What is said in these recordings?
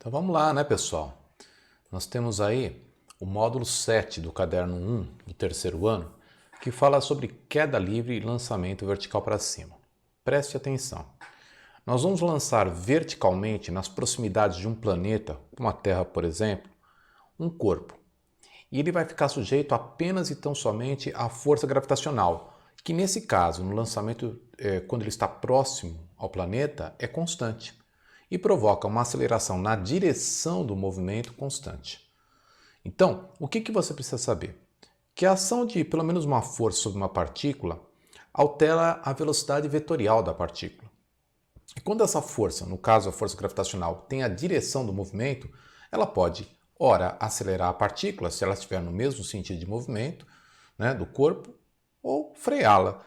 Então vamos lá, né, pessoal? Nós temos aí o módulo 7 do caderno 1 do terceiro ano, que fala sobre queda livre e lançamento vertical para cima. Preste atenção. Nós vamos lançar verticalmente nas proximidades de um planeta, como a Terra, por exemplo, um corpo. E ele vai ficar sujeito apenas e tão somente à força gravitacional, que nesse caso, no lançamento, quando ele está próximo ao planeta, é constante e provoca uma aceleração na direção do movimento constante. Então, o que você precisa saber? Que a ação de pelo menos uma força sobre uma partícula altera a velocidade vetorial da partícula. E quando essa força, no caso a força gravitacional, tem a direção do movimento, ela pode, ora, acelerar a partícula, se ela estiver no mesmo sentido de movimento, né, do corpo, ou freá-la,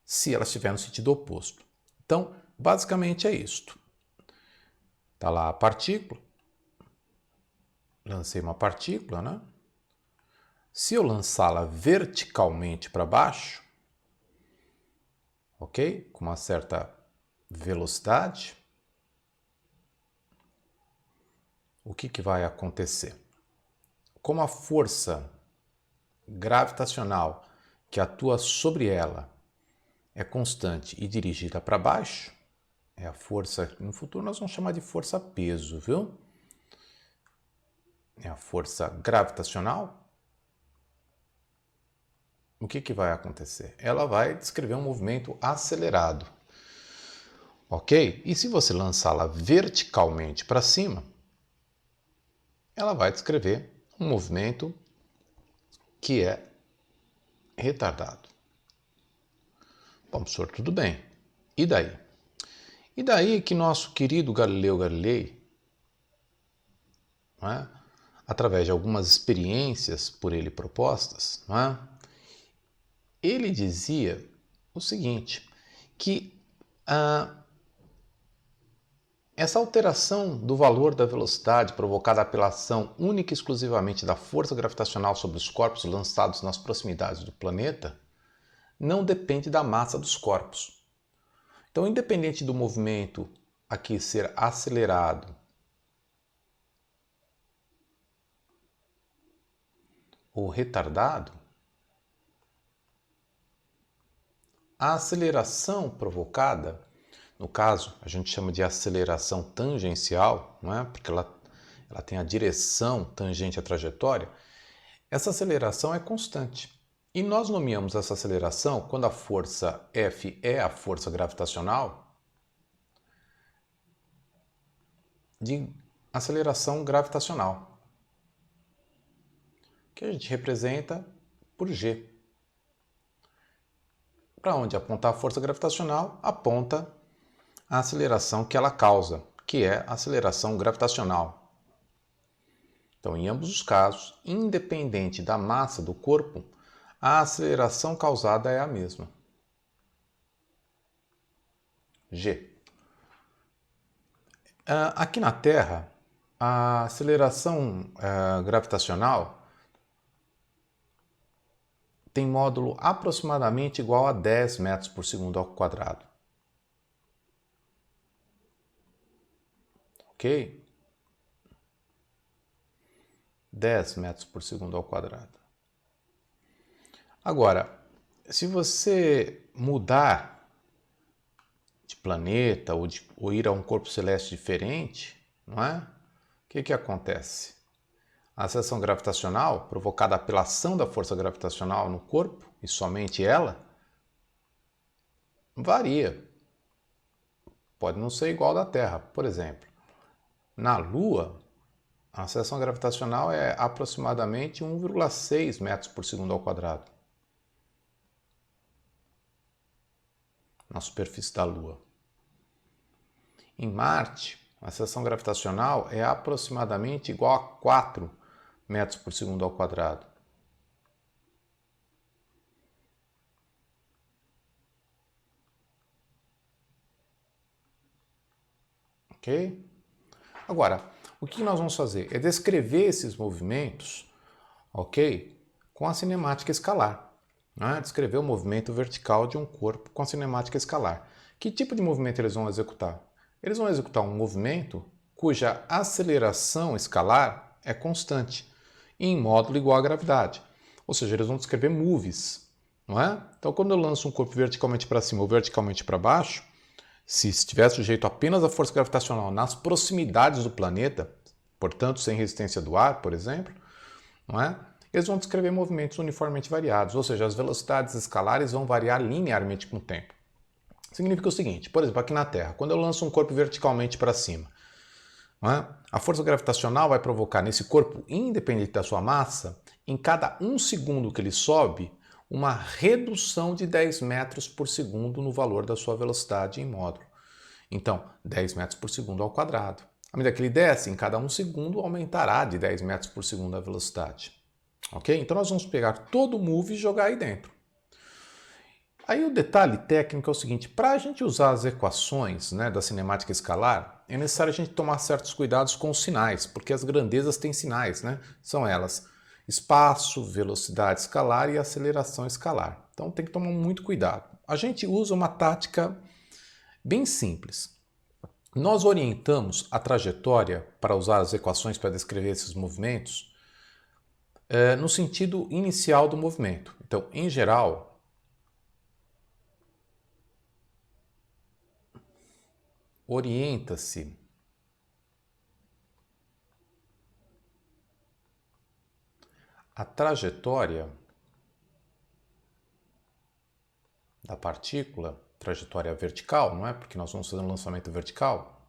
se ela estiver no sentido oposto. Então, basicamente é isto. Está lá a partícula, lancei uma partícula, né? Se eu lançá-la verticalmente para baixo, ok? Com uma certa velocidade, o que vai acontecer? Como a força gravitacional que atua sobre ela é constante e dirigida para baixo, é a força, no futuro nós vamos chamar de força-peso, viu? É a força gravitacional. O que vai acontecer? Ela vai descrever um movimento acelerado, ok? E se você lançá-la verticalmente para cima, ela vai descrever um movimento que é retardado. Bom, professor, tudo bem. E daí? E daí que nosso querido Galileu Galilei, não é, através de algumas experiências por ele propostas, não é, ele dizia o seguinte, que essa alteração do valor da velocidade provocada pela ação única e exclusivamente da força gravitacional sobre os corpos lançados nas proximidades do planeta não depende da massa dos corpos. Então, independente do movimento aqui ser acelerado ou retardado, a aceleração provocada, no caso, a gente chama de aceleração tangencial, não é? Porque ela tem a direção tangente à trajetória, essa aceleração é constante. E nós nomeamos essa aceleração, quando a força F é a força gravitacional, de aceleração gravitacional, que a gente representa por G. Para onde apontar a força gravitacional, aponta a aceleração que ela causa, que é a aceleração gravitacional. Então, em ambos os casos, independente da massa do corpo, a aceleração causada é a mesma. G. Aqui na Terra, a aceleração gravitacional tem módulo aproximadamente igual a 10 metros por segundo ao quadrado. Ok? 10 metros por segundo ao quadrado. Agora, se você mudar de planeta ou ir a um corpo celeste diferente, não é? O que acontece? A aceleração gravitacional, provocada pela ação da força gravitacional no corpo, e somente ela, varia. Pode não ser igual da Terra. Por exemplo, na Lua, a aceleração gravitacional é aproximadamente 1,6 metros por segundo ao quadrado. Na superfície da Lua. Em Marte, a aceleração gravitacional é aproximadamente igual a 4 metros por segundo ao quadrado. Ok? Agora, o que nós vamos fazer? É descrever esses movimentos, ok? Com a cinemática escalar. Né? Descrever o movimento vertical de um corpo com a cinemática escalar. Que tipo de movimento eles vão executar? Eles vão executar um movimento cuja aceleração escalar é constante, em módulo igual à gravidade. Ou seja, eles vão descrever movies, não é? Então, quando eu lanço um corpo verticalmente para cima ou verticalmente para baixo, se estiver sujeito apenas à força gravitacional nas proximidades do planeta, portanto, sem resistência do ar, por exemplo, não é? Eles vão descrever movimentos uniformemente variados, ou seja, as velocidades escalares vão variar linearmente com o tempo. Significa o seguinte, por exemplo, aqui na Terra, quando eu lanço um corpo verticalmente para cima, não é? A força gravitacional vai provocar nesse corpo, independente da sua massa, em cada 1 segundo que ele sobe, uma redução de 10 metros por segundo no valor da sua velocidade em módulo. Então, 10 metros por segundo ao quadrado. À medida que ele desce, em cada 1 segundo, aumentará de 10 metros por segundo a velocidade. Ok? Então, nós vamos pegar todo o move e jogar aí dentro. Aí o detalhe técnico é o seguinte, para a gente usar as equações, né, da cinemática escalar, é necessário a gente tomar certos cuidados com os sinais, porque as grandezas têm sinais, né? São elas espaço, velocidade escalar e aceleração escalar. Então tem que tomar muito cuidado. A gente usa uma tática bem simples. Nós orientamos a trajetória para usar as equações para descrever esses movimentos no sentido inicial do movimento. Então, em geral, orienta-se a trajetória da partícula, trajetória vertical, não é? Porque nós vamos fazer um lançamento vertical.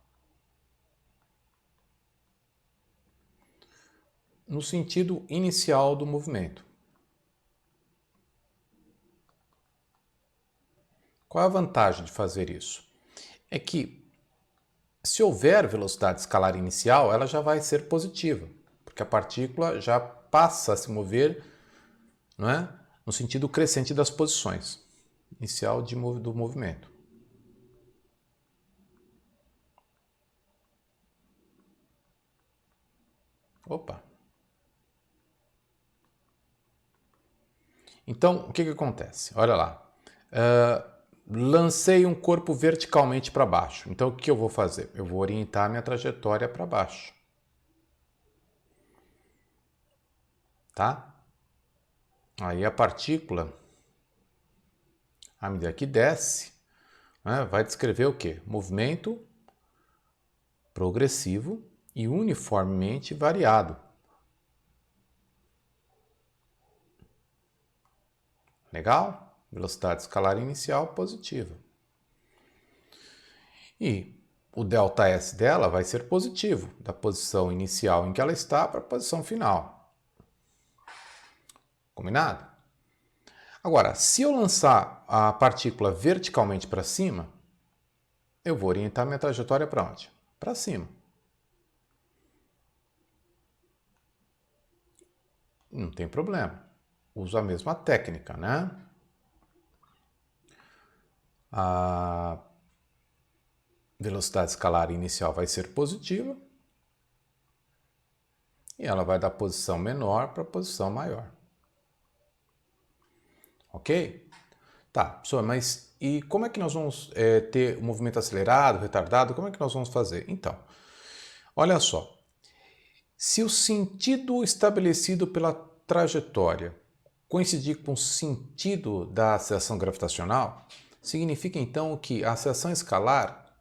No sentido inicial do movimento. Qual é a vantagem de fazer isso? É que, se houver velocidade escalar inicial, ela já vai ser positiva, porque a partícula já passa a se mover, não é? No sentido crescente das posições inicial do movimento. Opa! Então, o que acontece? Olha lá. Lancei um corpo verticalmente para baixo. Então, o que eu vou fazer? Eu vou orientar a minha trajetória para baixo. Tá? Aí a partícula, à medida que desce, né, vai descrever o quê? Movimento progressivo e uniformemente variado. Legal? Velocidade escalar inicial positiva. E o ΔS dela vai ser positivo, da posição inicial em que ela está para a posição final. Combinado? Agora, se eu lançar a partícula verticalmente para cima, eu vou orientar minha trajetória para onde? Para cima. Não tem problema. Uso a mesma técnica, né? A velocidade escalar inicial vai ser positiva e ela vai da posição menor para a posição maior. Ok? Tá, professor, mas e como é que nós vamos ter o movimento acelerado, retardado? Como é que nós vamos fazer? Então, olha só. Se o sentido estabelecido pela trajetória coincidir com o sentido da aceleração gravitacional, significa então que a aceleração escalar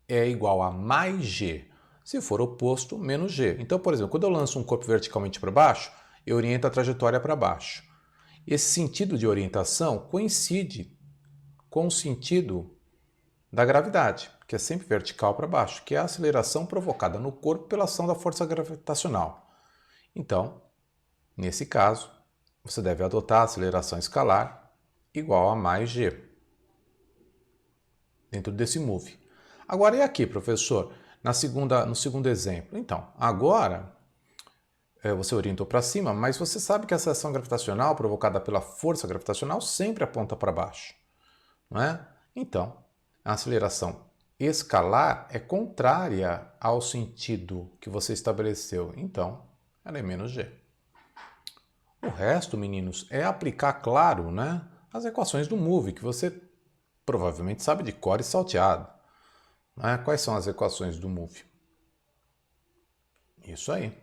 é igual a mais g. Se for oposto, menos g. Então, por exemplo, quando eu lanço um corpo verticalmente para baixo, eu oriento a trajetória para baixo. Esse sentido de orientação coincide com o sentido da gravidade, que é sempre vertical para baixo, que é a aceleração provocada no corpo pela ação da força gravitacional. Então, nesse caso, você deve adotar a aceleração escalar igual a mais g, dentro desse move. Agora, e aqui, professor, no segundo exemplo? Então, agora você orientou para cima, mas você sabe que a aceleração gravitacional provocada pela força gravitacional sempre aponta para baixo, não é? Então, a aceleração escalar é contrária ao sentido que você estabeleceu, então ela é menos g. O resto, meninos, é aplicar, claro, né, as equações do move, que você provavelmente sabe de cor e salteado. Né? Quais são as equações do move? Isso aí.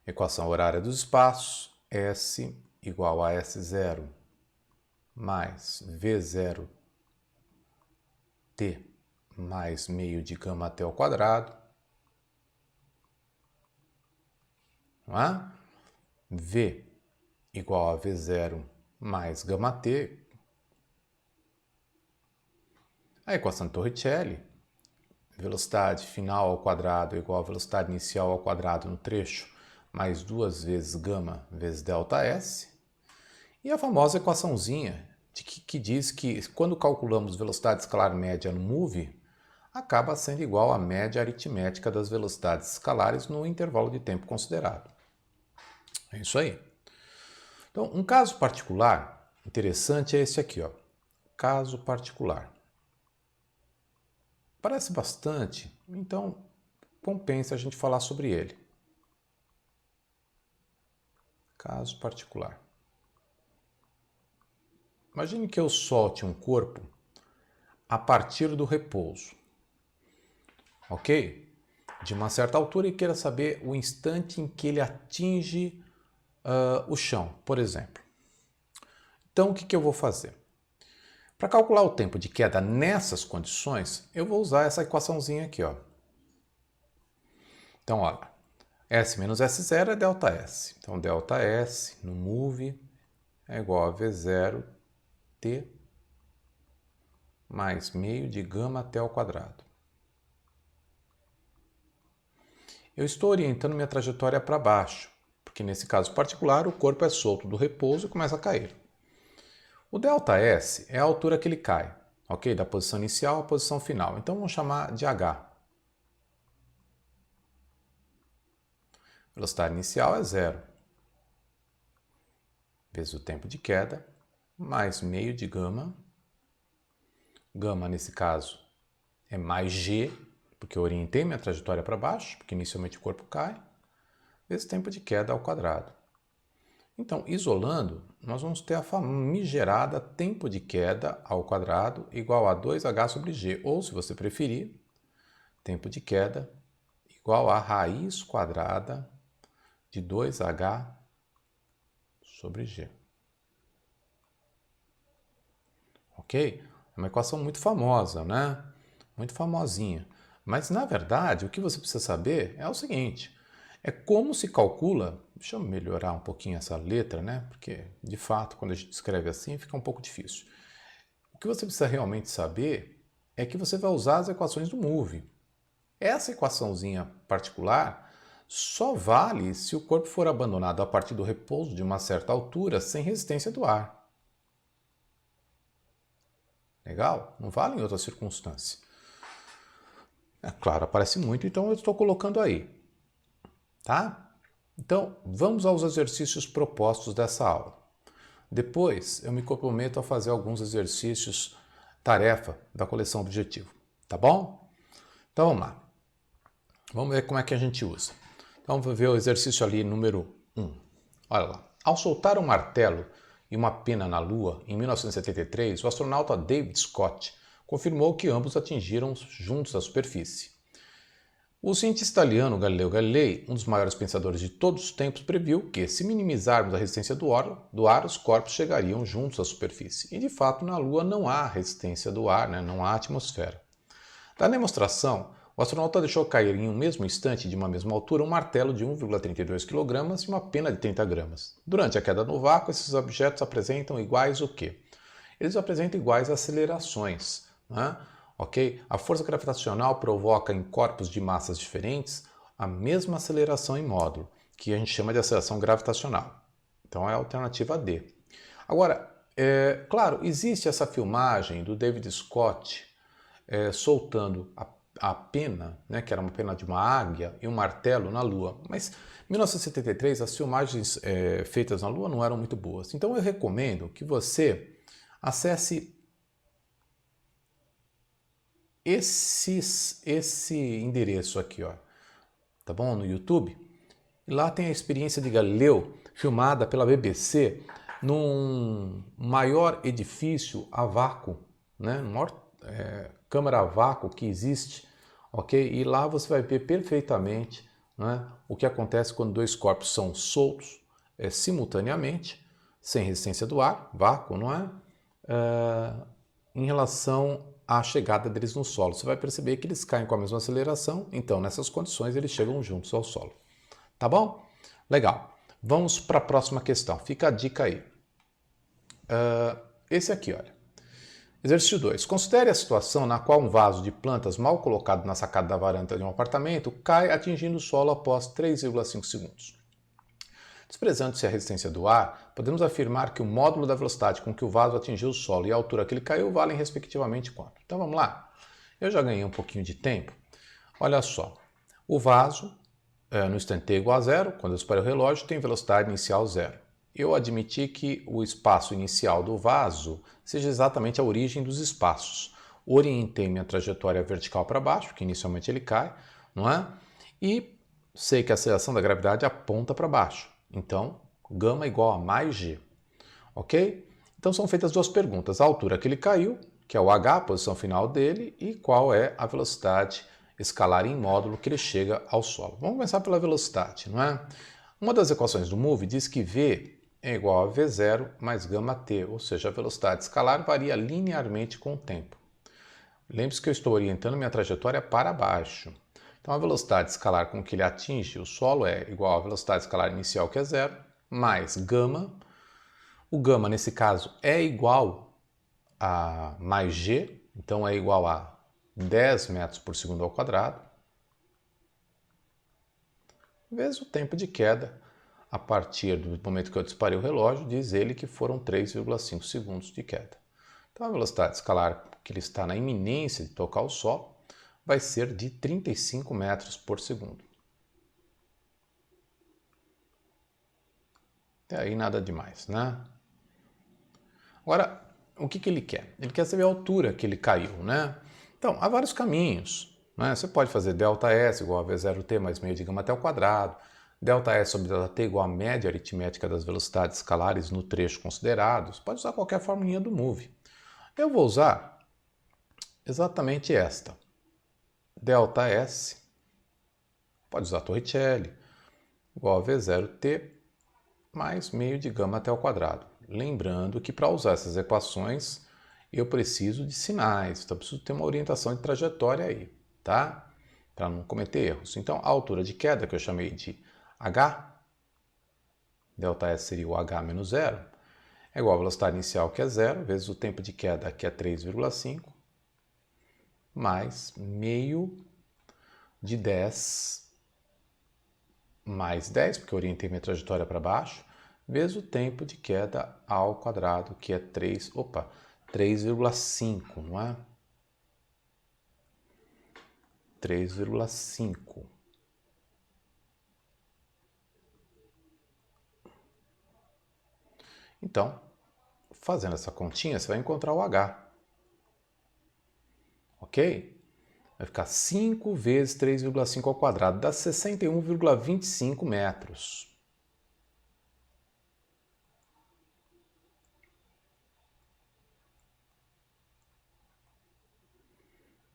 Equação horária dos espaços, S igual a S0 mais V0 T mais meio de gama T ao quadrado. Não é? V igual a V0 mais gama T. A equação de Torricelli, velocidade final ao quadrado igual a velocidade inicial ao quadrado no trecho, mais 2 vezes gama vezes delta S. E a famosa equaçãozinha que diz que quando calculamos velocidade escalar média no MOVE, acaba sendo igual à média aritmética das velocidades escalares no intervalo de tempo considerado. É isso aí. Então, um caso particular interessante é esse aqui, ó. Caso particular. Parece bastante, então compensa a gente falar sobre ele. Caso particular. Imagine que eu solte um corpo a partir do repouso, ok? De uma certa altura e queira saber o instante em que ele atinge o chão, por exemplo. Então, o que eu vou fazer? Para calcular o tempo de queda nessas condições, eu vou usar essa equaçãozinha aqui, ó. Então, olha, S menos S0 é ΔS. Então, ΔS no MOVE é igual a V0 T mais meio de gama T ao quadrado. Eu estou orientando minha trajetória para baixo, porque nesse caso particular o corpo é solto do repouso e começa a cair. O ΔS é a altura que ele cai, ok? Da posição inicial à posição final. Então vamos chamar de H. Velocidade inicial é 0, vezes o tempo de queda, mais meio de gama. Gama, nesse caso, é mais G, porque eu orientei minha trajetória para baixo, porque inicialmente o corpo cai, vezes tempo de queda ao quadrado. Então, isolando, nós vamos ter a famigerada tempo de queda ao quadrado igual a 2h sobre g, ou, se você preferir, tempo de queda igual a raiz quadrada de 2h sobre g. Ok? É uma equação muito famosa, né? Muito famosinha. Mas, na verdade, o que você precisa saber é o seguinte: é como se calcula. Deixa eu melhorar um pouquinho essa letra, né? Porque, de fato, quando a gente escreve assim, fica um pouco difícil. O que você precisa realmente saber é que você vai usar as equações do MOVE. Essa equaçãozinha particular só vale se o corpo for abandonado a partir do repouso de uma certa altura sem resistência do ar. Legal? Não vale em outra circunstância. É claro, aparece muito, então eu estou colocando aí. Tá? Então, vamos aos exercícios propostos dessa aula. Depois, eu me comprometo a fazer alguns exercícios tarefa da coleção objetivo. Tá bom? Então, vamos lá. Vamos ver como é que a gente usa. Então, vamos ver o exercício ali número 1. Olha lá. Ao soltar um martelo e uma pena na Lua, em 1973, o astronauta David Scott confirmou que ambos atingiram juntos a superfície. O cientista italiano Galileu Galilei, um dos maiores pensadores de todos os tempos, previu que, se minimizarmos a resistência do ar, os corpos chegariam juntos à superfície. E, de fato, na Lua não há resistência do ar, né? Não há atmosfera. Na demonstração, o astronauta deixou cair em um mesmo instante, de uma mesma altura, um martelo de 1,32 kg e uma pena de 30 gramas. Durante a queda no vácuo, esses objetos apresentam iguais o quê? Eles apresentam iguais acelerações, né? Ok? A força gravitacional provoca em corpos de massas diferentes a mesma aceleração em módulo, que a gente chama de aceleração gravitacional. Então é a alternativa D. Agora, claro, existe essa filmagem do David Scott soltando a pena, né, que era uma pena de uma águia, e um martelo na Lua. Mas em 1973 as filmagens feitas na Lua não eram muito boas. Então eu recomendo que você acesse esse endereço aqui, ó, tá bom? No YouTube. E lá tem a experiência de Galileu, filmada pela BBC, num maior edifício a vácuo, né? Maior câmara a vácuo que existe, ok? E lá você vai ver perfeitamente né, o que acontece quando dois corpos são soltos simultaneamente, sem resistência do ar, vácuo, não é? Em relação à chegada deles no solo. Você vai perceber que eles caem com a mesma aceleração, então nessas condições eles chegam juntos ao solo. Tá bom? Legal. Vamos para a próxima questão. Fica a dica aí. Esse aqui, olha. Exercício 2. Considere a situação na qual um vaso de plantas mal colocado na sacada da varanda de um apartamento cai atingindo o solo após 3,5 segundos. Desprezando-se a resistência do ar, podemos afirmar que o módulo da velocidade com que o vaso atingiu o solo e a altura que ele caiu valem respectivamente quanto? Então vamos lá. Eu já ganhei um pouquinho de tempo. Olha só. O vaso, no instante t igual a zero, quando eu disparei o relógio, tem velocidade inicial zero. Eu admiti que o espaço inicial do vaso seja exatamente a origem dos espaços. Orientei minha trajetória vertical para baixo, que inicialmente ele cai, não é? E sei que a aceleração da gravidade aponta para baixo. Então, gama igual a mais g, ok? Então são feitas duas perguntas. A altura que ele caiu, que é o h, a posição final dele, e qual é a velocidade escalar em módulo que ele chega ao solo. Vamos começar pela velocidade, não é? Uma das equações do MOVE diz que v é igual a v0 mais gama t, ou seja, a velocidade escalar varia linearmente com o tempo. Lembre-se que eu estou orientando minha trajetória para baixo. Então, a velocidade escalar com que ele atinge o solo é igual à velocidade escalar inicial, que é zero, mais gama. O gama, nesse caso, é igual a mais g, então é igual a 10 metros por segundo ao quadrado, vezes o tempo de queda. A partir do momento que eu disparei o relógio, diz ele que foram 3,5 segundos de queda. Então, a velocidade escalar que ele está na iminência de tocar o solo vai ser de 35 metros por segundo. Até aí nada demais, né? Agora, o que ele quer? Ele quer saber a altura que ele caiu, né? Então, há vários caminhos, né? Você pode fazer ΔS igual a V0t mais meio de gama até o quadrado, ΔS sobre ΔT igual a média aritmética das velocidades escalares no trecho considerado. Você pode usar qualquer formulinha do MOVE. Eu vou usar exatamente esta. ΔS, pode usar Torricelli, igual a V0t mais meio de gama até o quadrado. Lembrando que para usar essas equações eu preciso de sinais, então eu preciso ter uma orientação de trajetória aí, tá? Para não cometer erros. Então a altura de queda, que eu chamei de h, ΔS seria o h menos zero, é igual à velocidade inicial, que é zero, vezes o tempo de queda, que é 3,5, mais meio de 10 mais 10, porque eu orientei minha trajetória para baixo, vezes o tempo de queda ao quadrado, que é 3,5, não é? 3,5. Então, fazendo essa continha, você vai encontrar o h. Ok? Vai ficar 5 vezes 3,5 ao quadrado, dá 61,25 metros.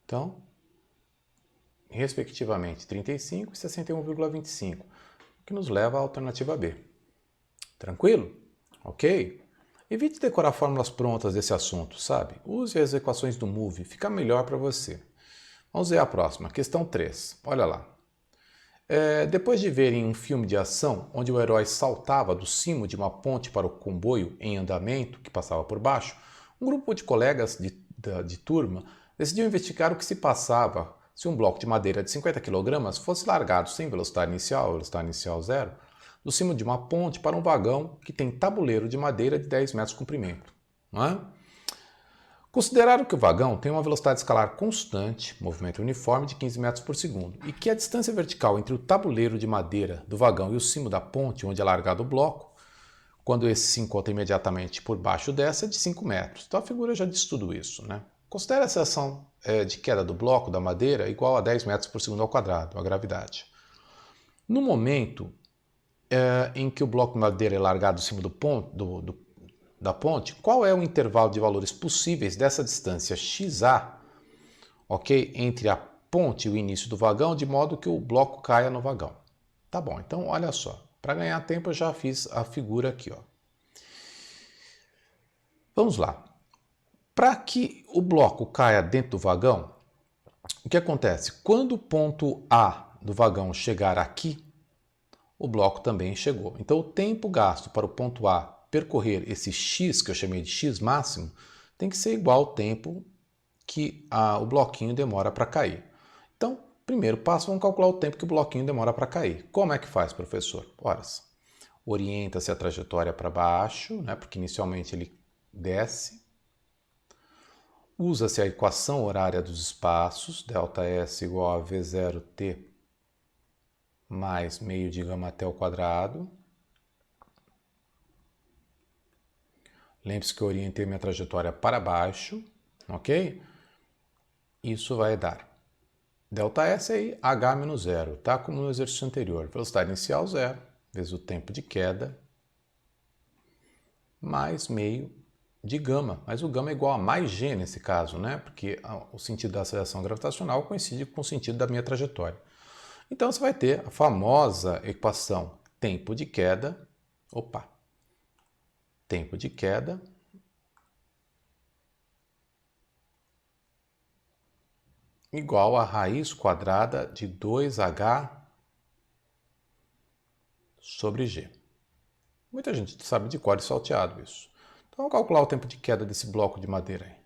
Então, respectivamente, 35 e 61,25, o que nos leva à alternativa B. Tranquilo? Ok? Evite decorar fórmulas prontas desse assunto, sabe? Use as equações do MOVE, fica melhor para você. Vamos ver a próxima, questão 3. Olha lá. Depois de verem um filme de ação onde o herói saltava do cimo de uma ponte para o comboio em andamento que passava por baixo, um grupo de colegas de turma decidiu investigar o que se passava se um bloco de madeira de 50 kg fosse largado sem velocidade inicial zero, do cimo de uma ponte para um vagão que tem tabuleiro de madeira de 10 metros de comprimento. Não é? Consideraram que o vagão tem uma velocidade escalar constante, movimento uniforme, de 15 metros por segundo, e que a distância vertical entre o tabuleiro de madeira do vagão e o cimo da ponte onde é largado o bloco, quando esse se encontra imediatamente por baixo dessa, é de 5 metros. Então a figura já diz tudo isso, né? Considere a seção de queda do bloco da madeira igual a 10 metros por segundo ao quadrado, a gravidade. No momento em que o bloco de madeira é largado do cimo da ponte, qual é o intervalo de valores possíveis dessa distância XA, ok, entre a ponte e o início do vagão, de modo que o bloco caia no vagão? Tá bom, então olha só. Para ganhar tempo eu já fiz a figura aqui, ó. Vamos lá. Para que o bloco caia dentro do vagão, o que acontece? Quando o ponto A do vagão chegar aqui, o bloco também chegou. Então o tempo gasto para o ponto A percorrer esse x, que eu chamei de x máximo, tem que ser igual ao tempo que o bloquinho demora para cair. Então, primeiro passo, vamos calcular o tempo que o bloquinho demora para cair. Como é que faz, professor? Ora, orienta-se a trajetória para baixo, né, porque inicialmente ele desce. Usa-se a equação horária dos espaços, ΔS igual a V0T mais meio de gama T ao quadrado. Lembre-se que eu orientei minha trajetória para baixo, ok? Isso vai dar ΔS aí, H menos zero, tá? Como no exercício anterior. Velocidade inicial zero, vezes o tempo de queda, mais meio de gama. Mas o gama é igual a mais G nesse caso, né? Porque o sentido da aceleração gravitacional coincide com o sentido da minha trajetória. Então você vai ter a famosa equação tempo de queda, tempo de queda igual a raiz quadrada de 2H sobre G. Muita gente sabe de cor e salteado isso. Então vamos calcular o tempo de queda desse bloco de madeira aí.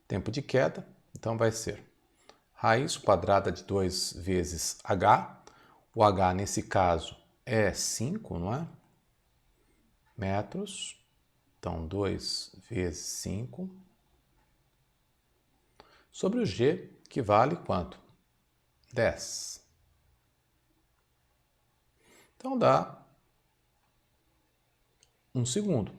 Tempo de queda, então vai ser raiz quadrada de 2 vezes H. O H nesse caso é 5, não é? Metros. Então 2 vezes 5. Sobre o G, que vale quanto? 10. Então dá 1 segundo.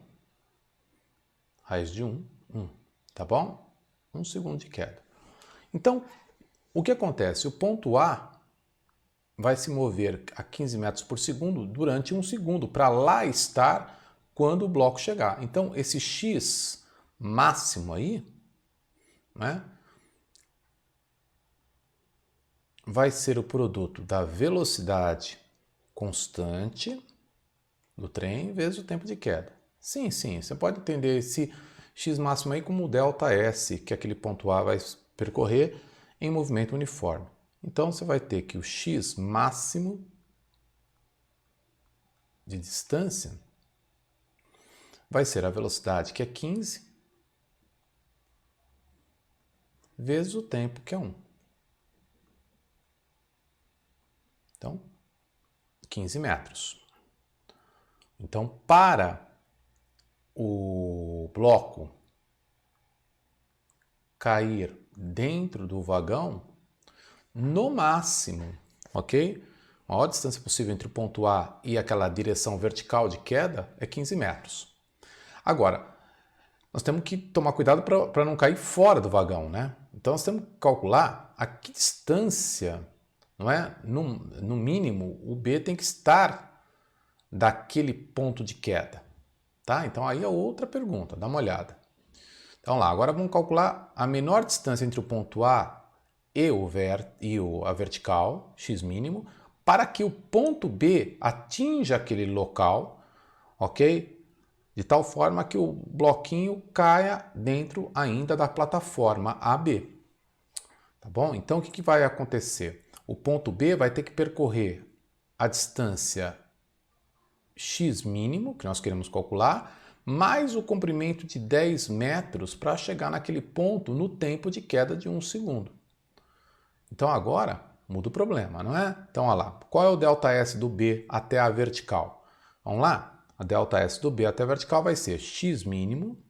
Raiz de 1, 1. Tá bom? 1 segundo de queda. Então, o que acontece? O ponto A vai se mover a 15 metros por segundo durante 1 segundo, para lá estar quando o bloco chegar. Então, esse x máximo aí, né, vai ser o produto da velocidade constante do trem vezes o tempo de queda. Sim, você pode entender esse x máximo aí como o ΔS, que aquele ponto A vai percorrer em movimento uniforme. Então você vai ter que o x máximo de distância vai ser a velocidade, que é 15, vezes o tempo, que é 1. Então, 15 metros. Então, para o bloco cair dentro do vagão, no máximo, ok? A maior distância possível entre o ponto A e aquela direção vertical de queda é 15 metros. Agora, nós temos que tomar cuidado para não cair fora do vagão, né? Então, nós temos que calcular a que distância, não é? No mínimo, o B tem que estar daquele ponto de queda, tá? Então, aí é outra pergunta, dá uma olhada. Então, lá, agora vamos calcular a menor distância entre o ponto A e a vertical, x mínimo, para que o ponto B atinja aquele local, ok? De tal forma que o bloquinho caia dentro ainda da plataforma AB. Tá bom? Então o que vai acontecer? O ponto B vai ter que percorrer a distância x mínimo, que nós queremos calcular, mais o comprimento de 10 metros para chegar naquele ponto no tempo de queda de 1 segundo. Então agora muda o problema, não é? Então olha lá, qual é o ΔS do B até a vertical? Vamos lá? A ΔS do B até a vertical vai ser x mínimo,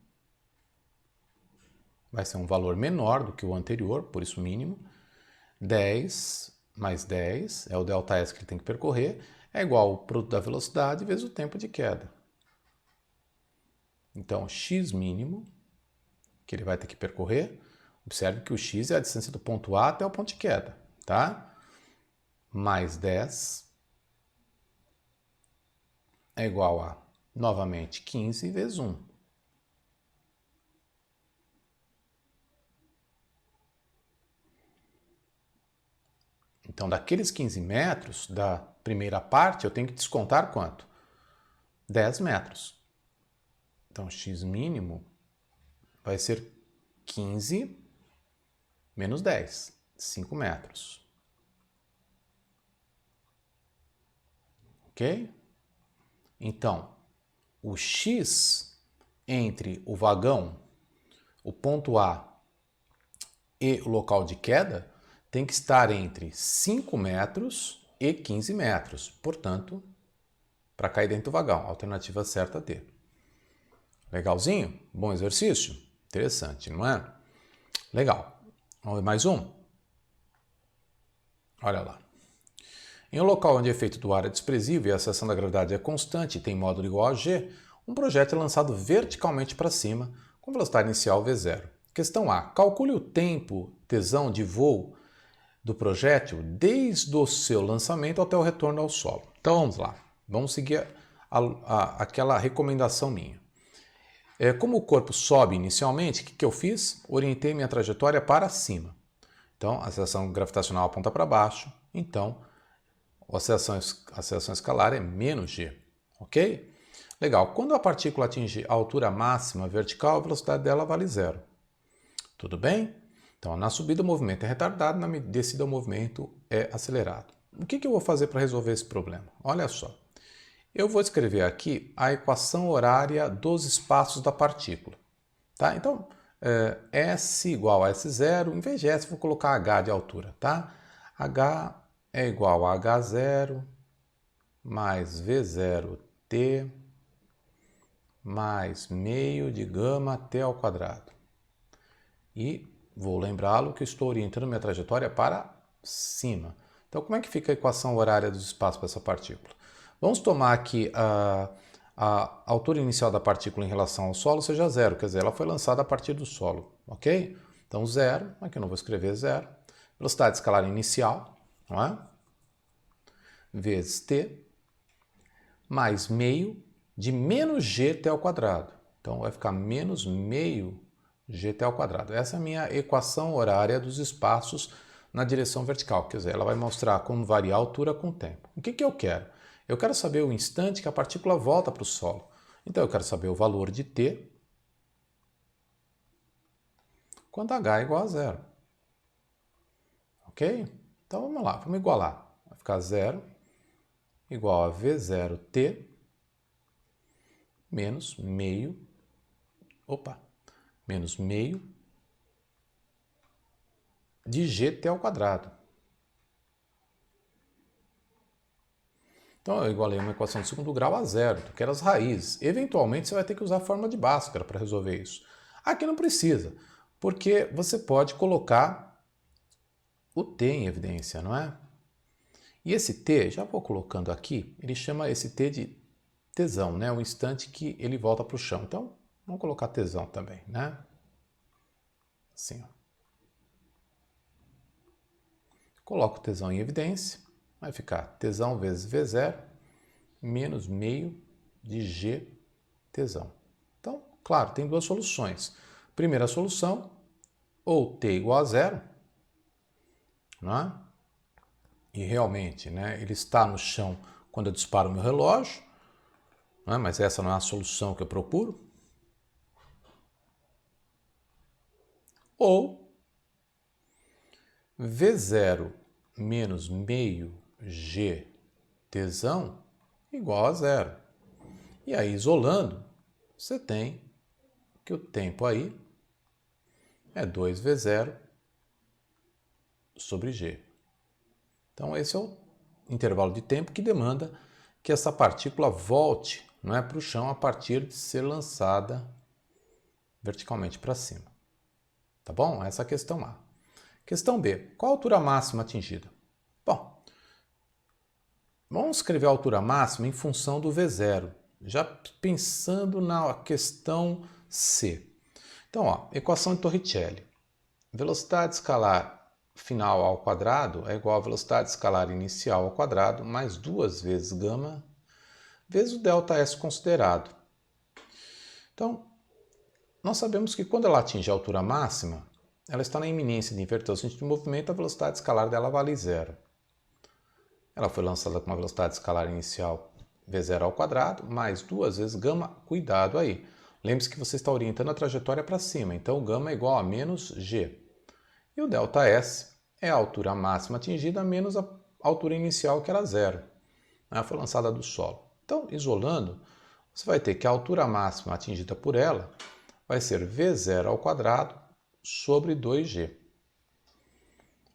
vai ser um valor menor do que o anterior, por isso mínimo. 10 mais 10 é o ΔS que ele tem que percorrer, é igual ao produto da velocidade vezes o tempo de queda. Então, x mínimo, que ele vai ter que percorrer, observe que o x é a distância do ponto A até o ponto de queda, tá? Mais 10 é igual a, novamente, 15 vezes 1. Então, daqueles 15 metros, dá primeira parte, eu tenho que descontar quanto? 10 metros. Então, x mínimo vai ser 15 menos 10, 5 metros. Ok? Então, o x entre o vagão, o ponto A e o local de queda tem que estar entre 5 metros e 15 metros. Portanto, para cair dentro do vagão, alternativa certa D. Legalzinho? Bom exercício? Interessante, não é? Legal. Vamos ver mais um? Olha lá. Em um local onde o efeito do ar é desprezível e a ação da gravidade é constante e tem módulo igual a g, um projétil é lançado verticalmente para cima com velocidade inicial v0. Questão A. Calcule o tempo tesão de voo do projétil desde o seu lançamento até o retorno ao solo. Então vamos lá. Vamos seguir aquela recomendação minha. Como o corpo sobe inicialmente, o que eu fiz? Orientei minha trajetória para cima. Então, a aceleração gravitacional aponta para baixo. Então, a aceleração escalar é menos g. Ok? Legal. Quando a partícula atinge a altura máxima vertical, a velocidade dela vale zero. Tudo bem? Então, na subida o movimento é retardado, na descida o movimento é acelerado. O que eu vou fazer para resolver esse problema? Olha só. Eu vou escrever aqui a equação horária dos espaços da partícula. Tá? Então, S igual a S0, em vez de S, vou colocar H de altura. Tá? H é igual a H0 mais V0T mais meio de gama T ao quadrado. E vou lembrá-lo que eu estou orientando minha trajetória para cima. Então, como é que fica a equação horária dos espaços para essa partícula? Vamos tomar aqui a altura inicial da partícula em relação ao solo seja zero, quer dizer, ela foi lançada a partir do solo, ok? Então, zero, aqui eu não vou escrever zero, velocidade escalar inicial, não é? Vezes t, mais meio de menos gt ao quadrado. Então, vai ficar menos meio gt ao quadrado. Essa é a minha equação horária dos espaços na direção vertical, quer dizer, ela vai mostrar como variar a altura com o tempo. O que eu quero? Eu quero saber o instante que a partícula volta para o solo. Então, eu quero saber o valor de t quando h é igual a zero. Ok? Então, vamos lá, vamos igualar. Vai ficar zero igual a V0t menos meio de gt ao quadrado. Então, eu igualei uma equação de segundo grau a zero, que era as raízes. Eventualmente, você vai ter que usar a fórmula de Bhaskara para resolver isso. Aqui não precisa, porque você pode colocar o t em evidência, não é? E esse t, já vou colocando aqui, ele chama esse t de tesão, né? O instante que ele volta para o chão. Então, vamos colocar tesão também, né? Assim, ó. Coloco o tesão em evidência. Vai ficar tesão vezes V0 menos meio de G tesão. Então, claro, tem duas soluções. Primeira solução, ou T igual a zero, né? E realmente, né, ele está no chão quando eu disparo o meu relógio, né? Mas essa não é a solução que eu procuro. Ou V0 menos meio G tesão igual a zero. E aí, isolando, você tem que o tempo aí é 2V0 sobre G. Então, esse é o intervalo de tempo que demanda que essa partícula volte, não é, para o chão a partir de ser lançada verticalmente para cima. Tá bom? Essa é a questão A. Questão B. Qual a altura máxima atingida? Bom, vamos escrever a altura máxima em função do V0, já pensando na questão C. Então, ó, equação de Torricelli. Velocidade escalar final ao quadrado é igual a velocidade escalar inicial ao quadrado mais 2 vezes gama vezes o ΔS considerado. Então, nós sabemos que quando ela atinge a altura máxima, ela está na iminência de inverter o sentido de movimento, a velocidade escalar dela vale zero. Ela foi lançada com uma velocidade escalar inicial v0 ao quadrado, mais 2 vezes gama, cuidado aí. Lembre-se que você está orientando a trajetória para cima, então o gama é igual a menos g. E o ΔS é a altura máxima atingida menos a altura inicial, que era zero. Ela foi lançada do solo. Então, isolando, você vai ter que a altura máxima atingida por ela vai ser v0 ao quadrado sobre 2g.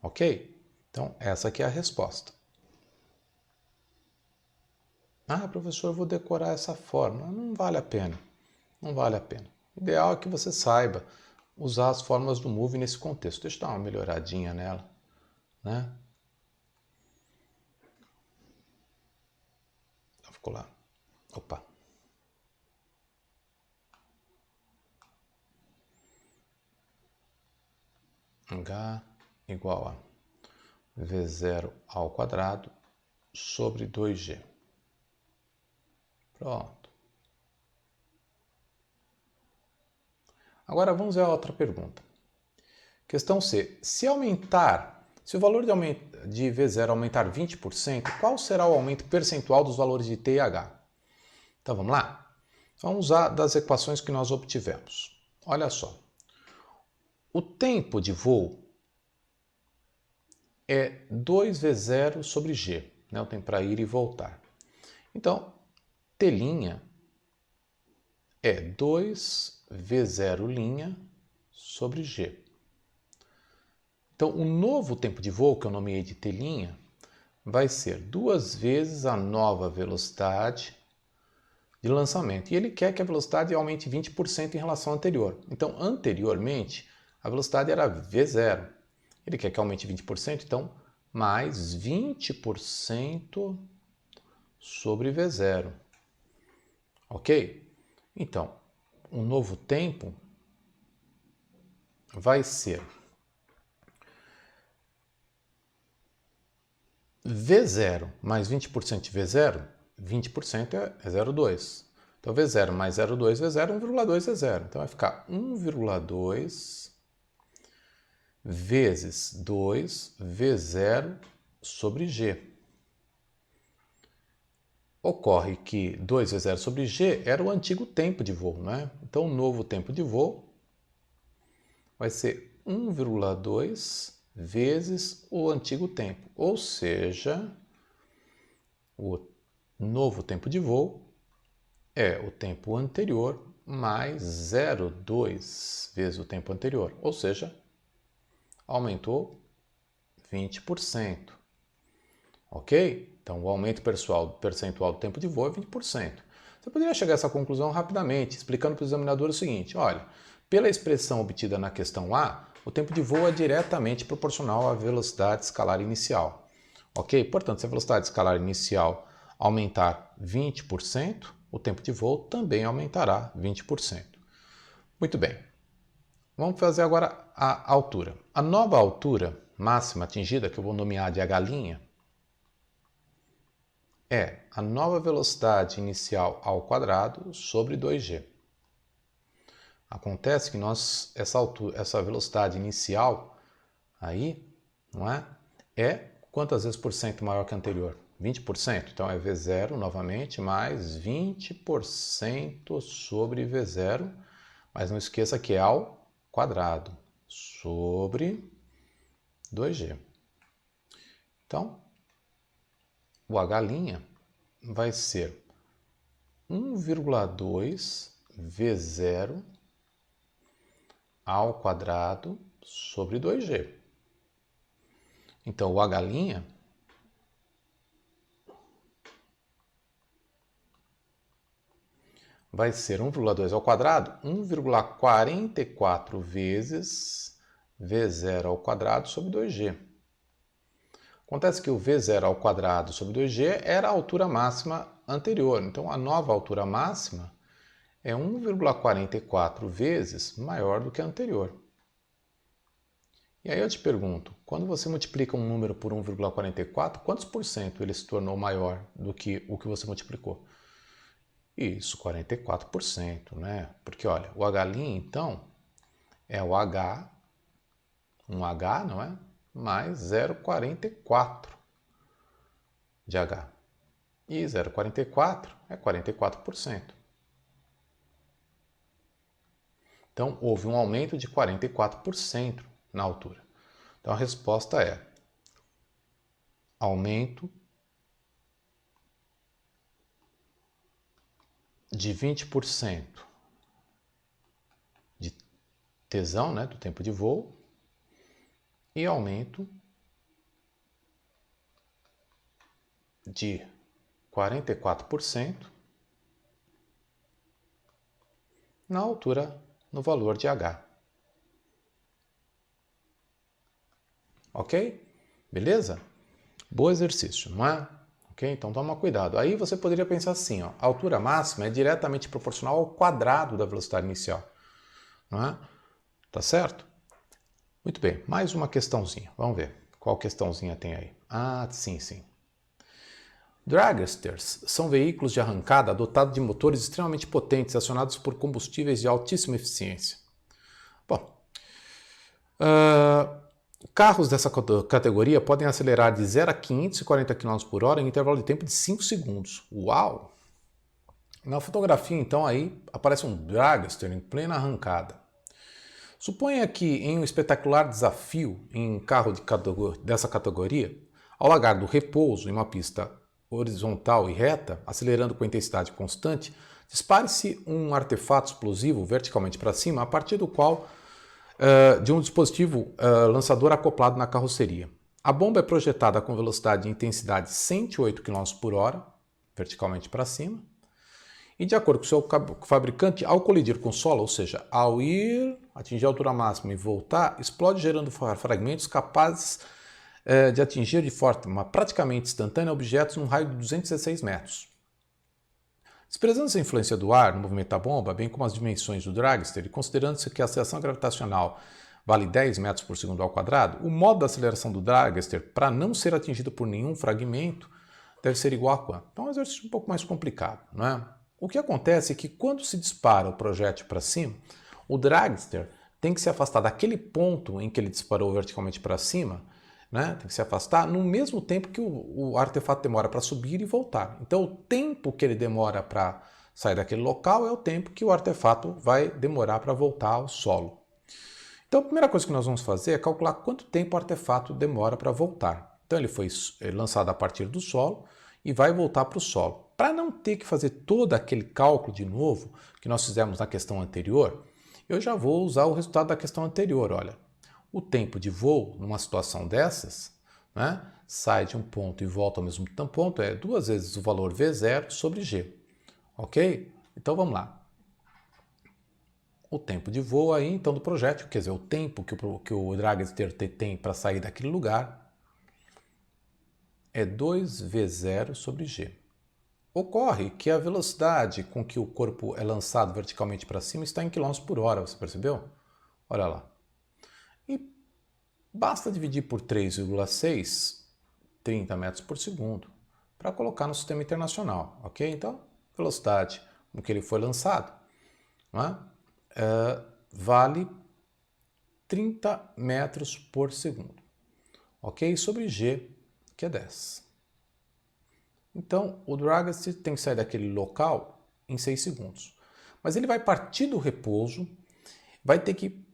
Ok? Então, essa aqui é a resposta. Ah, professor, eu vou decorar essa fórmula. Não vale a pena. Não vale a pena. O ideal é que você saiba usar as fórmulas do Move nesse contexto. Deixa eu dar uma melhoradinha nela, né? Ficou lá. Opa. H igual a V0 ao quadrado sobre 2G. Pronto. Agora vamos ver a outra pergunta. Questão C. Se o valor de V0 aumentar 20%, qual será o aumento percentual dos valores de T e H? Então vamos lá? Vamos usar das equações que nós obtivemos. Olha só. O tempo de voo é 2V0 sobre G, né? O tempo para ir e voltar. Então, T' é 2V0' sobre G. Então, o novo tempo de voo, que eu nomeei de T', vai ser 2 vezes a nova velocidade de lançamento. E ele quer que a velocidade aumente 20% em relação à anterior. Então, anteriormente, a velocidade era V0. Ele quer que aumente 20%, então, mais 20% sobre V0. Ok? Então, o novo tempo vai ser V0 mais 20% de V0, 20% é 0,2. Então, V0 mais 0,2 V0, 1,2 V0. Então, vai ficar 1,2 vezes 2 V0 sobre G. Ocorre que 2 V0 sobre G era o antigo tempo de voo, né? Então, o novo tempo de voo vai ser 1,2 vezes o antigo tempo, ou seja, o novo tempo de voo é o tempo anterior mais 0,2 vezes o tempo anterior, ou seja, aumentou 20%. Ok? Então, o aumento percentual do tempo de voo é 20%. Você poderia chegar a essa conclusão rapidamente, explicando para o examinador o seguinte: olha, pela expressão obtida na questão A, o tempo de voo é diretamente proporcional à velocidade escalar inicial. Ok? Portanto, se a velocidade escalar inicial aumentar 20%, o tempo de voo também aumentará 20%. Muito bem. Vamos fazer agora a altura. A nova altura máxima atingida, que eu vou nomear de H', é a nova velocidade inicial ao quadrado sobre 2G. Acontece que essa velocidade inicial aí, não é? É quantas vezes por cento maior que a anterior? 20%. Então é V0 novamente mais 20% sobre V0, mas não esqueça que é ao quadrado sobre 2G. Então, o H' vai ser 1,2 V0 ao quadrado sobre 2G. Então, o H' vai ser 1,2 ao quadrado, 1,44 vezes V0 ao quadrado sobre 2G. Acontece que o V0 ao quadrado sobre 2G era a altura máxima anterior. Então, a nova altura máxima é 1,44 vezes maior do que a anterior. E aí eu te pergunto, quando você multiplica um número por 1,44, quantos por cento ele se tornou maior do que o que você multiplicou? Isso, 44%, né? Porque olha, o H' então é o H, um H, não é? Mais 0,44. de H. E 0,44 é 44%. Então, houve um aumento de 44% na altura. Então, a resposta é aumento de 20% de tesão, né, do tempo de voo, e aumento de 44% na altura, no valor de H. Ok? Beleza? Bom exercício, não é? Ok? Então toma cuidado. Aí você poderia pensar assim, ó, a altura máxima é diretamente proporcional ao quadrado da velocidade inicial. Não é? Tá certo? Muito bem, mais uma questãozinha. Vamos ver qual questãozinha tem aí. Ah, sim, sim. Dragsters são veículos de arrancada dotados de motores extremamente potentes acionados por combustíveis de altíssima eficiência. Bom, carros dessa categoria podem acelerar de 0 a 540 km por hora em intervalo de tempo de 5 segundos. Uau! Na fotografia, então, aí aparece um dragster em plena arrancada. Suponha que em um espetacular desafio em um carro dessa categoria, ao largar do repouso em uma pista horizontal e reta, acelerando com intensidade constante, dispare-se um artefato explosivo verticalmente para cima, a partir do qual de um dispositivo lançador acoplado na carroceria. A bomba é projetada com velocidade e intensidade 108 km por hora, verticalmente para cima, e de acordo com o seu fabricante, ao colidir com o solo, ou seja, ao ir, atingir a altura máxima e voltar, explode gerando fragmentos capazes de atingir de forma praticamente instantânea objetos num raio de 216 metros. Desprezando-se a influência do ar no movimento da bomba, bem como as dimensões do dragster, e considerando-se que a aceleração gravitacional vale 10 metros por segundo ao quadrado, o modo da aceleração do dragster, para não ser atingido por nenhum fragmento, deve ser igual a quanto? Então é um exercício um pouco mais complicado, não é? O que acontece é que quando se dispara o projétil para cima, o dragster tem que se afastar daquele ponto em que ele disparou verticalmente para cima, né? Tem que se afastar no mesmo tempo que o artefato demora para subir e voltar. Então o tempo que ele demora para sair daquele local é o tempo que o artefato vai demorar para voltar ao solo. Então a primeira coisa que nós vamos fazer é calcular quanto tempo o artefato demora para voltar. Então ele foi lançado a partir do solo e vai voltar para o solo. Para não ter que fazer todo aquele cálculo de novo que nós fizemos na questão anterior, eu já vou usar o resultado da questão anterior. Olha, o tempo de voo numa situação dessas, né, sai de um ponto e volta ao mesmo ponto, é 2 vezes o valor V0 sobre G. Ok? Então vamos lá. O tempo de voo aí, então, do projétil, quer dizer, o tempo que o dragster tem para sair daquele lugar, é 2V0 sobre G. Ocorre que a velocidade com que o corpo é lançado verticalmente para cima está em km por hora, você percebeu? Olha lá. E basta dividir por 3,6, 30 metros por segundo, para colocar no sistema internacional, ok? Então, velocidade com que ele foi lançado, não é? Vale 30 metros por segundo, ok? Sobre G, que é 10. Então, o dragster tem que sair daquele local em 6 segundos. Mas ele vai partir do repouso, vai ter que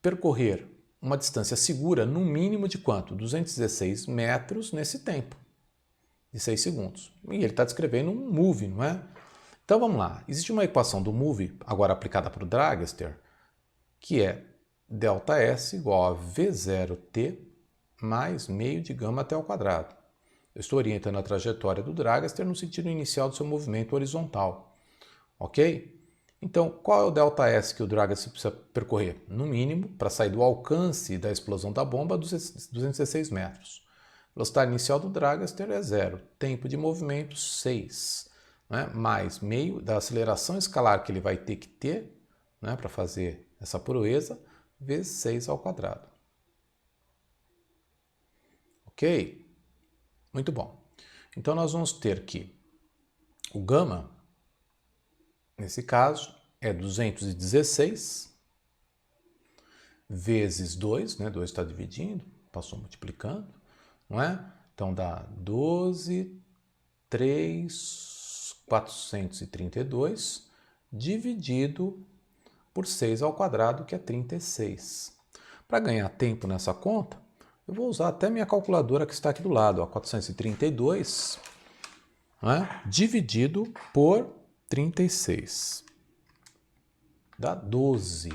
percorrer uma distância segura, no mínimo de quanto? 216 metros nesse tempo, de 6 segundos. E ele está descrevendo um move, não é? Então vamos lá. Existe uma equação do move, agora aplicada para o dragster, que é ΔS igual a V0T mais meio de gama até ao quadrado. Eu estou orientando a trajetória do dragster no sentido inicial do seu movimento horizontal. Ok? Então, qual é o ΔS que o dragster precisa percorrer? No mínimo, para sair do alcance da explosão da bomba, 216 metros. Velocidade inicial do dragster é 0. Tempo de movimento, 6. Né? Mais meio da aceleração escalar que ele vai ter que ter, né, para fazer essa proeza, vezes 6 ao quadrado. Ok? Muito bom. Então nós vamos ter que o gama, nesse caso, é 216 vezes 2, né? 2 está dividindo, passou multiplicando, não é? Então dá 12 3.432 dividido por 6 ao quadrado, que é 36. Para ganhar tempo nessa conta, eu vou usar até minha calculadora que está aqui do lado, ó, 432, né, dividido por 36. Dá 12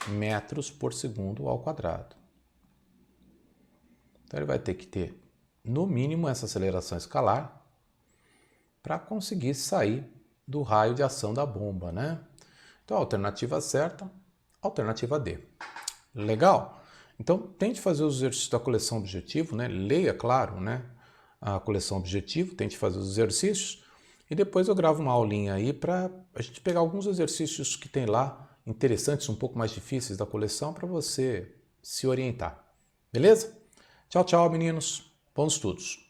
metros por segundo ao quadrado. Então ele vai ter que ter, no mínimo, essa aceleração escalar para conseguir sair do raio de ação da bomba, né? Então a alternativa certa, alternativa D. Legal? Então tente fazer os exercícios da coleção objetivo, né? Leia, claro, né, a coleção objetivo, tente fazer os exercícios e depois eu gravo uma aulinha aí para a gente pegar alguns exercícios que tem lá, interessantes, um pouco mais difíceis da coleção, para você se orientar. Beleza? Tchau, tchau, meninos. Bons estudos.